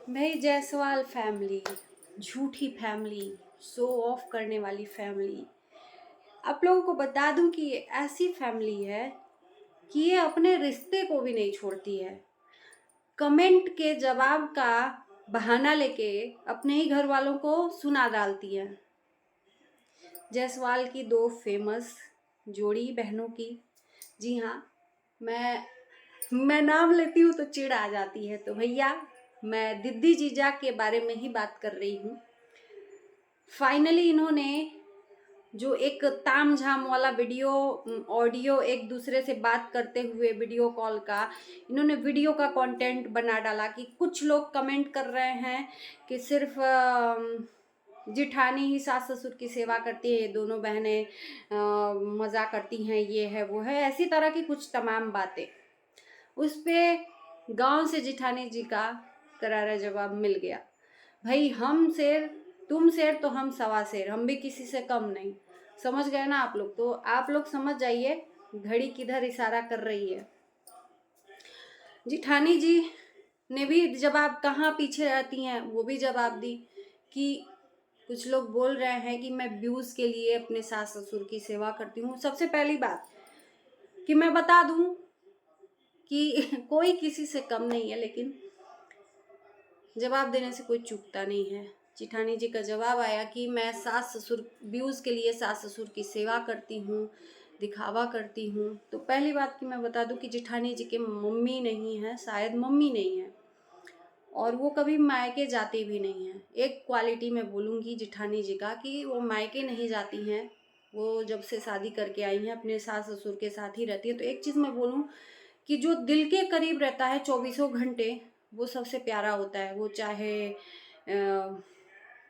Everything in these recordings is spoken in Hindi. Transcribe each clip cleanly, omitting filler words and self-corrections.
भाई जायसवाल फैमिली, झूठी फैमिली, शो ऑफ करने वाली फैमिली। आप लोगों को बता दूं कि ये ऐसी फैमिली है कि ये अपने रिश्ते को भी नहीं छोड़ती है। कमेंट के जवाब का बहाना लेके अपने ही घर वालों को सुना डालती है। जायसवाल की दो फेमस जोड़ी बहनों की, जी हाँ, मैं नाम लेती हूँ तो चिढ़ आ जाती है। तो भैया, मैं दीदी जीजा के बारे में ही बात कर रही हूँ। फाइनली इन्होंने जो एक ताम झाम वाला वीडियो ऑडियो एक दूसरे से बात करते हुए वीडियो कॉल का, इन्होंने वीडियो का कंटेंट बना डाला कि कुछ लोग कमेंट कर रहे हैं कि सिर्फ जिठानी ही सास ससुर की सेवा करती है, ये दोनों बहनें मज़ा करती हैं, ये है वो है, ऐसी तरह की कुछ तमाम बातें। उस पे गांव से जिठानी जी का करारा जवाब मिल गया। भाई, हम शेर तुम शेर तो हम सवा शेर, हम भी किसी से कम नहीं। समझ गए ना आप लोग? तो आप लोग समझ जाइए घड़ी किधर इशारा कर रही है। जिठानी जी ने भी जवाब, कहाँ पीछे रहती हैं, वो भी जवाब दी कि कुछ लोग बोल रहे हैं कि मैं व्यूज के लिए अपने सास ससुर की सेवा करती हूँ। सबसे पहली बात कि मैं बता दूं कि कोई किसी से कम नहीं है, लेकिन जवाब देने से कोई चूकता नहीं है। जिठानी जी का जवाब आया कि मैं सास ससुर व्यूज के लिए सास ससुर की सेवा करती हूँ, दिखावा करती हूँ। तो पहली बात कि मैं बता दूं कि जिठानी जी के मम्मी नहीं है, शायद मम्मी नहीं है, और वो कभी मायके जाती भी नहीं है। एक क्वालिटी मैं बोलूँगी जिठानी जी का कि वो मायके नहीं जाती हैं। वो जब से शादी करके आई हैं अपने सास ससुर के साथ ही रहती है। तो एक चीज़ मैं बोलूँ कि जो दिल के करीब रहता है चौबीसों घंटे, वो सबसे प्यारा होता है। वो चाहे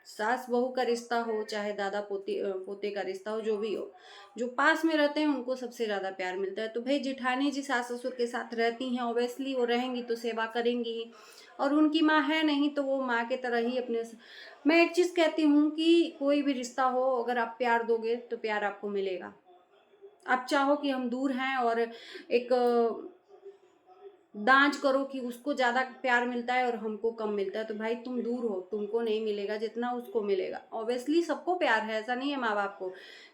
सास बहू का रिश्ता हो, चाहे दादा पोते का रिश्ता हो, जो भी हो, जो पास में रहते हैं उनको सबसे ज़्यादा प्यार मिलता है। तो भाई जिठानी जी सास ससुर के साथ रहती हैं, ऑब्वियसली वो रहेंगी तो सेवा करेंगी ही। और उनकी माँ है नहीं तो वो माँ के तरह ही मैं एक चीज़ कहती हूँ कि कोई भी रिश्ता हो, अगर आप प्यार दोगे तो प्यार आपको मिलेगा। आप चाहो कि हम दूर हैं और एक दांच करो कि उसको ज़्यादा प्यार मिलता है और हमको कम मिलता है, तो भाई तुम दूर हो, तुमको नहीं मिलेगा जितना उसको मिलेगा। ऑब्वियसली सबको प्यार है, ऐसा नहीं है माँ बाप को,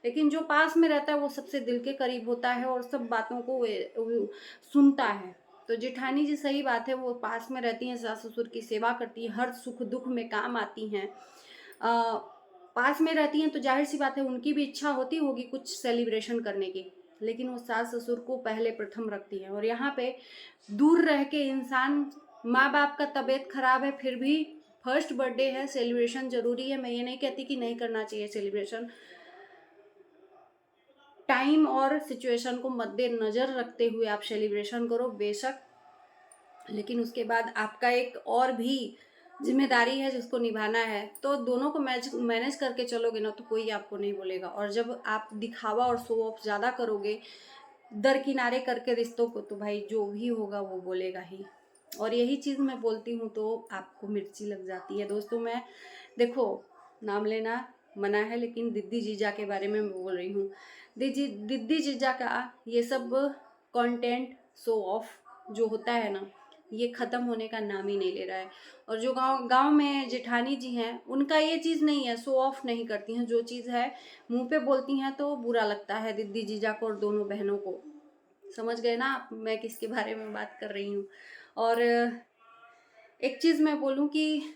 लेकिन जो पास में रहता है वो सबसे दिल के करीब होता है और सब बातों को वो सुनता है। तो जेठानी जी सही बात है, वो पास में रहती हैं, सास ससुर की सेवा करती हैं, हर सुख दुख में काम आती हैं। पास में रहती हैं तो जाहिर सी बात है उनकी भी इच्छा होती होगी कुछ सेलिब्रेशन करने की, लेकिन वो सास ससुर को पहले प्रथम रखती हैं। और यहाँ पे दूर रह के इंसान, माँ बाप का तबीयत खराब है फिर भी फर्स्ट बर्थडे है, सेलिब्रेशन जरूरी है। मैं ये नहीं कहती कि नहीं करना चाहिए सेलिब्रेशन, टाइम और सिचुएशन को मद्देनजर रखते हुए आप सेलिब्रेशन करो बेशक, लेकिन उसके बाद आपका एक और भी जिम्मेदारी है जिसको निभाना है। तो दोनों को मैनेज करके चलोगे ना तो कोई आपको नहीं बोलेगा। और जब आप दिखावा और शो ऑफ ज़्यादा करोगे, दरकिनारे करके रिश्तों को, तो भाई जो भी होगा वो बोलेगा ही। और यही चीज़ मैं बोलती हूँ तो आपको मिर्ची लग जाती है। दोस्तों, मैं देखो, नाम लेना मना है, लेकिन दीदी जीजा के बारे में मैं बोल रही हूँ। दीदी जीजा का ये सब कंटेंट शो ऑफ जो होता है ना, ये ख़त्म होने का नाम ही नहीं ले रहा है। और जो गांव गांव में जेठानी जी हैं, उनका ये चीज़ नहीं है, शो ऑफ नहीं करती हैं। जो चीज़ है मुंह पे बोलती हैं तो बुरा लगता है दीदी जीजा को और दोनों बहनों को। समझ गए ना आप मैं किसके बारे में बात कर रही हूँ? और एक चीज़ मैं बोलूँ कि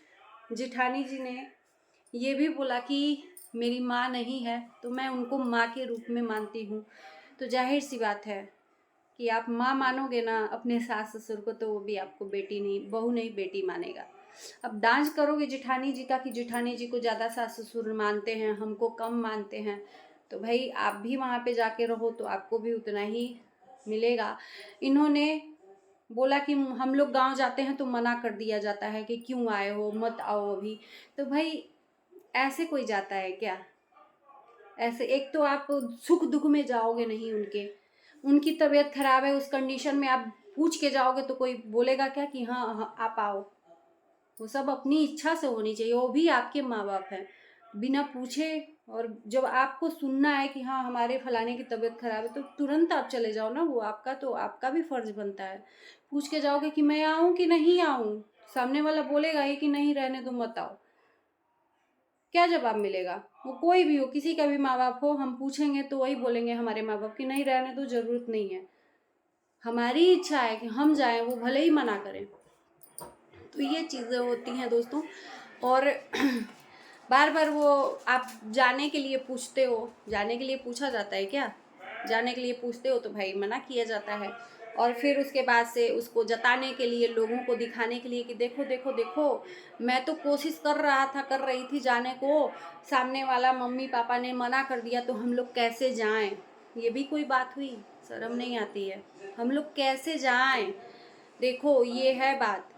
जेठानी जी ने ये भी बोला कि मेरी माँ नहीं है तो मैं उनको माँ के रूप में मानती हूँ। तो जाहिर सी बात है कि आप माँ मानोगे ना अपने सास ससुर को, तो वो भी आपको बेटी नहीं, बहू नहीं, बेटी मानेगा। अब डांस करोगे जेठानी जी का कि जेठानी जी को ज़्यादा सास ससुर मानते हैं, हमको कम मानते हैं, तो भाई आप भी वहाँ पे जाके रहो तो आपको भी उतना ही मिलेगा। इन्होंने बोला कि हम लोग गांव जाते हैं तो मना कर दिया जाता है कि क्यों आए हो, मत आओ अभी। तो भाई ऐसे कोई जाता है क्या? ऐसे एक तो आप सुख दुख में जाओगे नहीं, उनकी तबीयत खराब है, उस कंडीशन में आप पूछ के जाओगे तो कोई बोलेगा क्या कि हाँ हाँ आप आओ? वो सब अपनी इच्छा से होनी चाहिए, वो भी आपके माँ बाप हैं, बिना पूछे। और जब आपको सुनना है कि हाँ हमारे फलाने की तबीयत खराब है तो तुरंत आप चले जाओ ना, वो आपका भी फर्ज बनता है। पूछ के जाओगे कि मैं आऊँ कि नहीं आऊँ, सामने वाला बोलेगा ही कि नहीं रहने दो, मत आओ, क्या जवाब मिलेगा? वो कोई भी हो, किसी का भी माँ बाप हो, हम पूछेंगे तो वही बोलेंगे हमारे माँ बाप कि नहीं रहने दो, जरूरत नहीं है। हमारी इच्छा है कि हम जाएं, वो भले ही मना करें। तो ये चीज़ें होती हैं दोस्तों। और बार बार वो आप जाने के लिए पूछते हो, जाने के लिए पूछा जाता है क्या? जाने के लिए पूछते हो तो भाई मना किया जाता है। और फिर उसके बाद से उसको जताने के लिए, लोगों को दिखाने के लिए कि देखो देखो देखो, मैं तो कोशिश कर रहा था, कर रही थी जाने को, सामने वाला मम्मी पापा ने मना कर दिया, तो हम लोग कैसे जाएं? ये भी कोई बात हुई? शर्म नहीं आती है? हम लोग कैसे जाएं? देखो ये है बात।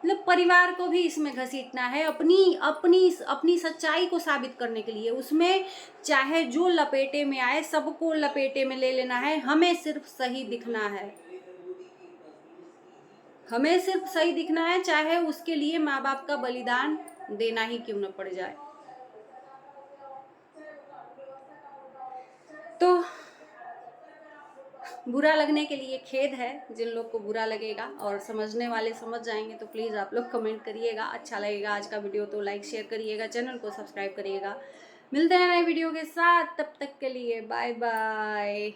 मतलब परिवार को भी इसमें घसीटना है, अपनी अपनी अपनी सच्चाई को साबित करने के लिए। उसमें चाहे जो लपेटे में आए, सबको लपेटे में ले लेना है। हमें सिर्फ सही दिखना है, हमें सिर्फ सही दिखना है, चाहे उसके लिए माँ बाप का बलिदान देना ही क्यों न पड़ जाए। तो बुरा लगने के लिए खेद है, जिन लोग को बुरा लगेगा, और समझने वाले समझ जाएंगे तो प्लीज़ आप लोग कमेंट करिएगा। अच्छा लगेगा आज का वीडियो तो लाइक शेयर करिएगा, चैनल को सब्सक्राइब करिएगा। मिलते हैं नए वीडियो के साथ, तब तक के लिए बाय बाय।